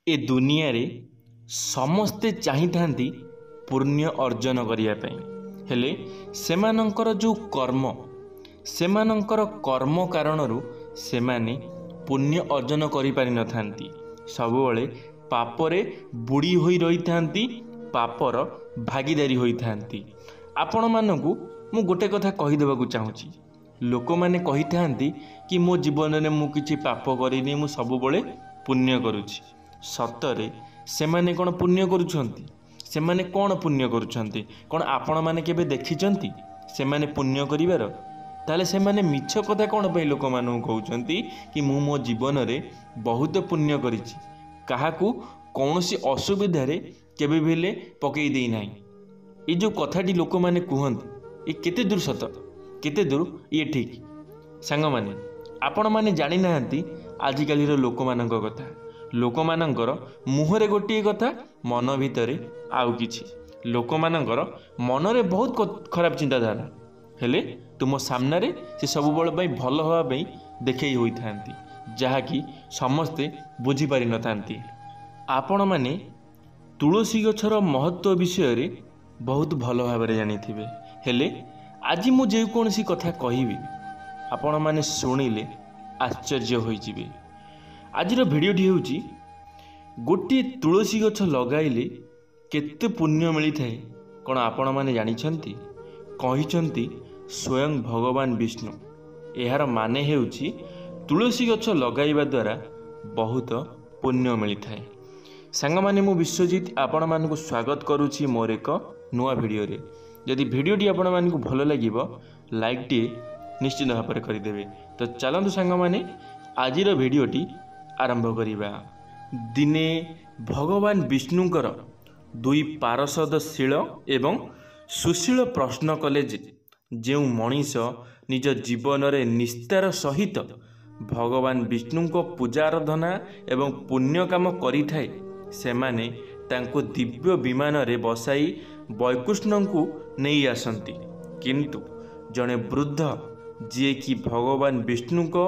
ए दुनिया रे समस्ते चाहिथांती पुण्य अर्जन करिया पई हेले सेमानंकर जो कर्म कारणरू सेमाने पुण्य अर्जन करि पारि नथांती। सबुबले पापरे बुड़ी होई रही थांती, पापर भागीदारी होई थांती। आपण मानकु मु गोटे कथा कहि देबाकू चाहूची। लोक माने कहि थांती कि मो जीवन रे मु किछि पाप करिनी, मु सबुबले पुण्य करूछि। सतरे सेमाने कोन पुण्य करूछंती? सेमाने कोन पुण्य करूछंती? कोन आपण माने केबे देखिचंती सेमाने पुण्य करिवार? ताले सेमाने मिछ कथा कोन पई लोक मानू कहउचंती कि मु मो जीवन रे बहुत पुण्य करिछि, काहाकू कौनसी असुविधा रे केबे भेले पकई देई नाही। ए जो कथाटी लोक माने कहंती ए केते दूर सत, केते दूर ये ठीक? सांग माने आपण माने जानि नाहंती आजिकाली रो लोक मानक कथा। लोक मानकर मुहरे गोटे कथा, मन भितरे आउ किछि। लोक मानकर मनरे बहुत खराब चिंताधारा, हेले तुम सामने से सब बल भल हवा देखई होई थांती, जहाँकि समस्ते बुझी पारि नथांती। आपण माने तुलसी गछर महत्व विषय रे बहुत भल भाव जानिथिबे, हेले आज मु जे कोनसी कथा कहिबी आपण माने सुनिले आश्चर्य होई जिवे। आज भिडियोटी होउची गोटे तुलसी गछ लगाइले केते पुण्य मिली थाए कोन आपण माने जानिछंती? कहिछंती स्वयं भगवान विष्णु। एहार माने हेउची तुलसी गछ लगाइबा द्वारा बहुत पुण्य मिली थाए। सांग माने मु विश्वजीत आपण मानकु स्वागत करूची मोर एक नुआ भिडियो रे। यदि भिडियोटी आपण मानकु भलो लागिबो लाइक टी निश्चित भाव में करदेवे। तो चलतु सांग माने आजिर भिडियोटी आरंभ करिबा। दिने भगवान विष्णुंकर दुई पार्षद शील एवं सुशील प्रश्न कले जे मनीष निज जीवन रे निस्तार सहित भगवान विष्णु को पूजा आराधना एवं पुण्य काम करि थाए, सेमाने तांको दिव्य विमान रे बसाई वैकुष्ण को नहीं आसंती। किंतु जड़े वृद्ध जी कि भगवान विष्णु को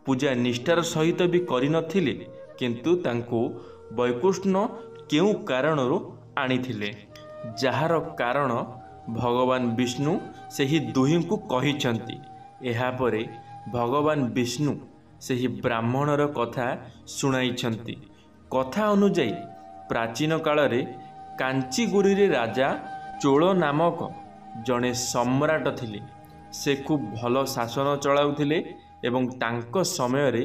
पूजा निष्ठार सहित भी करि नथिले, किंतु तांको वैकुष्ण केउ कारणरू आनिथिले, जहार कारण भगवान विष्णु सेही दुही को कहिछंती। एहा परे भगवान विष्णु सेही ब्राह्मणर कथा सुनाइछंती। कथा अनुଯାयी प्राचीन काल रे कांचीगुरी रे राजा चोल नामक जड़े सम्राट थिले। से खूब भल शासन चलाउथिले एवं तांको समय रे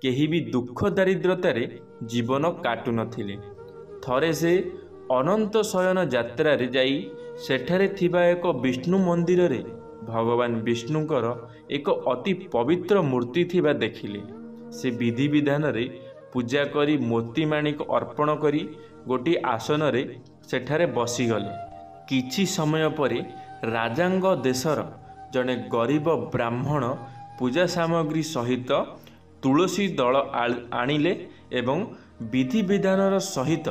केही भी दुख दारिद्रतारे जीवन काटु नथिले। थरे से अनंत शयन यात्रा रे जाई सेठारे थिबा एक विष्णु मंदिर रे भगवान विष्णुकर एक अति पवित्र मूर्ति थिबा देखिले। से विधि विधान रे पूजा करी मोती माणिक अर्पण करी गोटी आसन रे सेठारे बसीगले। किछि समय परे राजांग देशर जड़े गरीब ब्राह्मण पूजा सामग्री सहित तुलसी दल आनिले एवं विधि विधानर सहित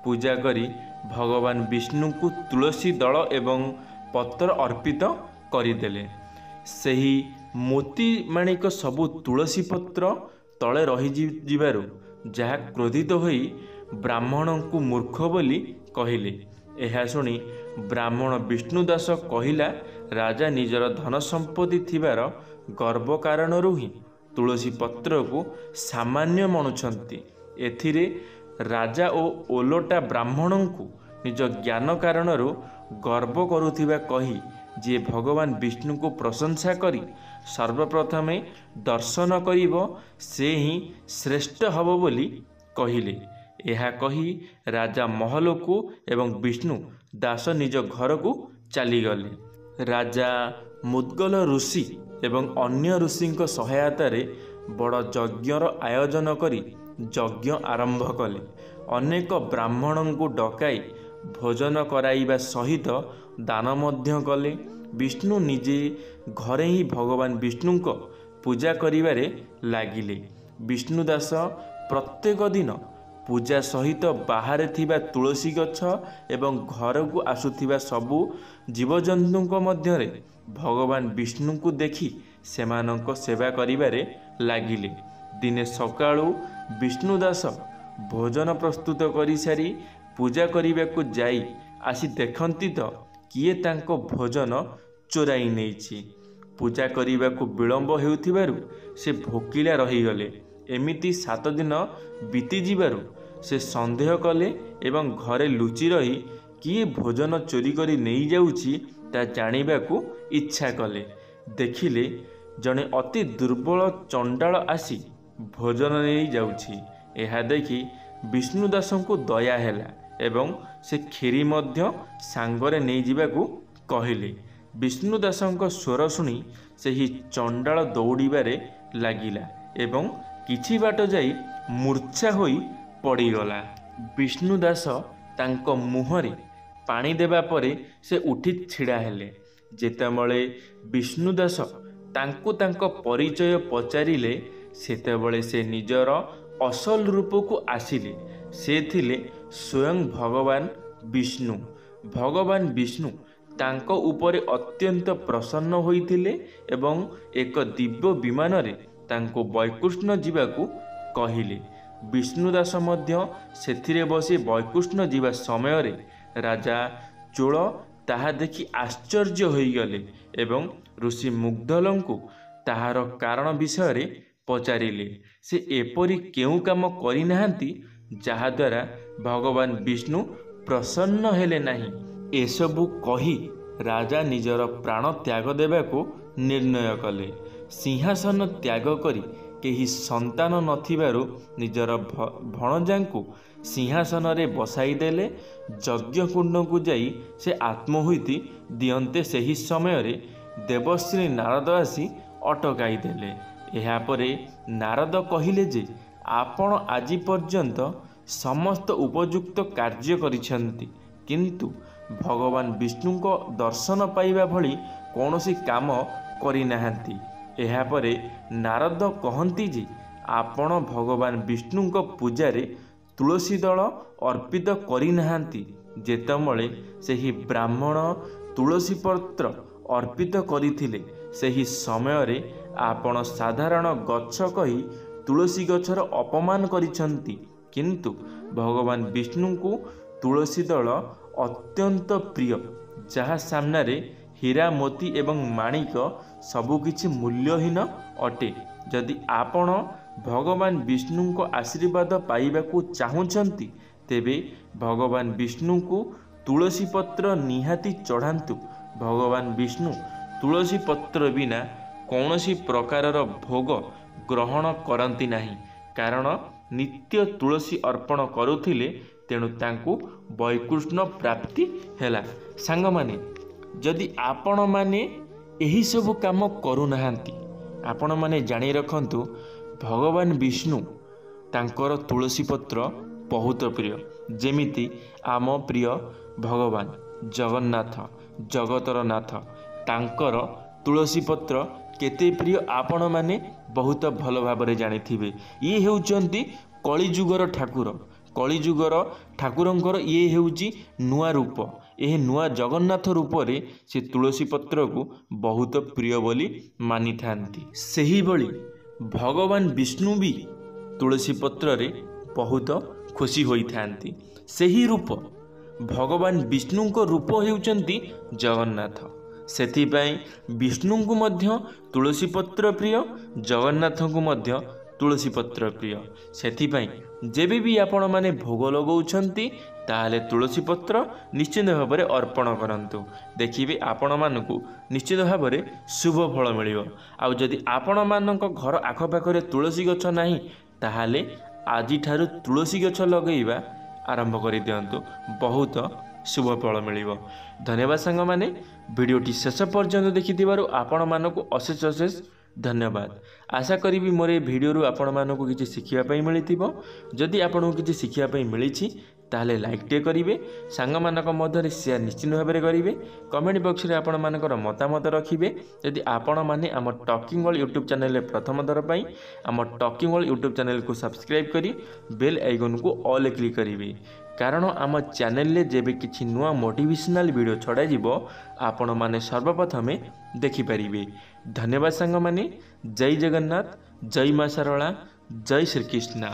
पूजा करी भगवान विष्णु को तुलसी दल एवं पत्र अर्पित करदेले। सही मोती माणिक सबु तुलसी पत्र तले रही जिबारु जहा क्रोधित होई ब्राह्मण को मूर्ख बोली कहिले। एहा सुनी ब्राह्मण विष्णुदास कहिला, राजा निजर धन संपत्ति थिबार गर्व कारणरू ही तुलसी पत्र को सामान्य मनुछंती। एथिरे राजा ओ ओलोटा ब्राह्मण को निज ज्ञान कारणरू गर्व करुथिबा कही जे भगवान विष्णु को प्रशंसा करी सर्वप्रथमे दर्शन करिब से ही श्रेष्ठ हब बोली कहिले। यह कही राजा महल को एवं विष्णु दास निज घर को चलीगले। राजा मुद्गल ऋषि एवं अन्य ऋषि सहायता रे बड़ यज्ञर आयोजन करी यज्ञ आरंभ कले। अनेक ब्राह्मण को डकाई भोजन कराइबा सहित दान मध्य कले। विष्णु निजे घरे ही भगवान विष्णु को पूजा करिबारे लागिले। विष्णुदास प्रत्येक दिन पूजा सहित बाहर थिबा तुलसी गछ एवं घर को आसुथिबा सबु जीवजंतु मध्य भगवान विष्णु को देखि सेमानक सेवा करिबारे लागिले। दिने सकाळु विष्णुदास भोजन प्रस्तुत करि सारी पूजा करने जाई आसी देखती तो किए तांको भोजन चोराई नेइछि। पूजा करने को विलंब हेउथिबारु से भोकिला रहीगले। एमिति 7 दिन बीती जिबारु से संदेह कले एवं घरे लुचि रही किए भोजन चोरी करी नहीं जाउछि ता जानिबाकू इच्छा कले। देखिले जड़े अति दुर्बल चंडाल आसी भोजन नहीं जाउछि। यह देखि विष्णुदास को दया हैला एवं से खीरी मध्य सांगरे नहीं जिबाकू कहिले। विष्णुदास स्वर शुणी सही चंडाल दौड़िबारे लागिला एवं किछि बाट जाई मूर्छा होई पड़ीगला। विष्णुदास तांको मुहरे पानी देबा परे से उठी छिड़ा हेले। जेतेबळे विष्णुदास तांको तांको परिचय पचारिले सेतेबळे से निजर असल रूप को आसिले। से थिले स्वयं भगवान विष्णु। भगवान विष्णु तांको उपरे अत्यंत प्रसन्न होइथिले एवं एक दिव्य विमान रे तांको वैकुंठ जीवाकू कहिले। विष्णुदास मध्य सेथिरे बसी वैकुंठ जीवा समय रे राजा चोल ताहा देखि आश्चर्य होइगले एवं ऋषि मुग्धलंकु ताहार कारण विषय रे पचारिले। से एपरी केउ काम करि नाहंती जहा द्वारा भगवान विष्णु प्रसन्न हेले नाही। एसबु कही राजा निजर प्राण त्याग देबाको निर्णय कले। सिंहासन त्याग करी केही संतान नथिबारु निजर भणजांकु सिंहासन रे बसाई देले। यज्ञकुंड को जाई से आत्महुति दियंते सही समय रे देवश्री नारद आसी अटकाई देले। एहा परे नारद कहिले जे आपण आजि पर्यंत समस्त उपयुक्त कार्य करिसंती किंतु भगवान विष्णु को दर्शन पाइबा भली कौनसी काम करि नाहंती। एहा परे नारद कहंती जे आपण भगवान विष्णु को पूजा रे तुलसी दल अर्पित करि नाहंती। जेतमळे सेही ब्राह्मण तुलसी पत्र अर्पित करिथिले सेही समय रे आपण साधारण गच्छ कही तुलसी गछर अपमान करिसंती किंतु भगवान विष्णु को तुलसी दल अत्यंत प्रिय जहा सामना रे हीरा मोती एवं माणिक सबुकिछि मूल्यहीन अटे। जदि आपण भगवान विष्णु को आशीर्वाद पाइबाकू चाहुंचंती तेबे भगवान विष्णु को तुलसी पत्र निहाती चढ़ांतु। भगवान विष्णु तुलसी पत्र बिना कौनसी प्रकारर भोग ग्रहण करती नहीं कारण नित्य तुलसी अर्पण करुथिले तेणु तांकु वैकुंठ प्राप्ति हैला। सांग माने जदि आपण माने एही सब काम करू नाहांती आपण माने जानी रखंतु भगवान विष्णु तांकर तुलसी पत्र बहुत प्रिय। जेमिति आम प्रिय भगवान जगन्नाथ जगतर नाथ तांकर तुलसी पत्र केते प्रिय आपण माने बहुत भल भाबरे जानिथिबे। ये हेउचंती कलिजुगर ठाकुर। कलिजुगर ठाकुरंकर ये हेउची नुआ रूप। यह नुआ जगन्नाथ रूप रे से तुलसी पत्र को बहुत प्रिय बोली मानी थांती। सही बली भगवान विष्णु भी तुलसी पत्र रे बहुत खुशी होई थांती। सही रूप भगवान विष्णु को रूप हेउचंती जगन्नाथ। सेथिपाई विष्णु को मध्य तुलसी पत्र प्रिय जगन्नाथ को मध्य तुलसी पत्र प्रिय। सेथिपाई जेबे भी आपण माने भोग लगौछंती ताहले तुलसी पत्र निश्चित भाव में अर्पण करंतु। देखिए आपण मानकु निश्चित भाव में शुभ फल मिलिबो। आउ जदि आपण मानक घर आखपाखरे तुलसी गछ नाही ताहले आजि ठारु तुलसी गछ लगेइबा आरंभ कर दियंतु बहुत शुभ फल मिलिबो। धन्यवाद सांग माने वीडियोटी शेष पर्यंत देखिथिबारु आपण मानकु अशेष अशेष धन्यवाद। आशा करी मोर ए वीडियो आपण मानकु किछि शिखिया पई मिलिथिबो। जदि आपनकु किछि शिखिया पई मिलिछि ताहले लाइक टे करिवे सांग मानक मध्यरे शेयर निश्चित भाव में करिवे। कमेंट बॉक्स रे आपण मानकर मतामत रखिवे। यदि आपण माने आम टॉकिंग वर्ल्ड यूट्यूब चैनल प्रथम दर पई आम टॉकिंग वर्ल्ड यूट्यूब चैनल को सब्सक्राइब करी बेल आइकन को ऑल क्लिक करिवे कारण आम चैनल ले जेबे किछि नुआ मोटिवेशनल वीडियो छड़ा जिवो आपण माने सर्वप्रथमे देखि परिवे। धन्यवाद सांग माने। जय जगन्नाथ, जय मां शारला, जय श्री कृष्ण।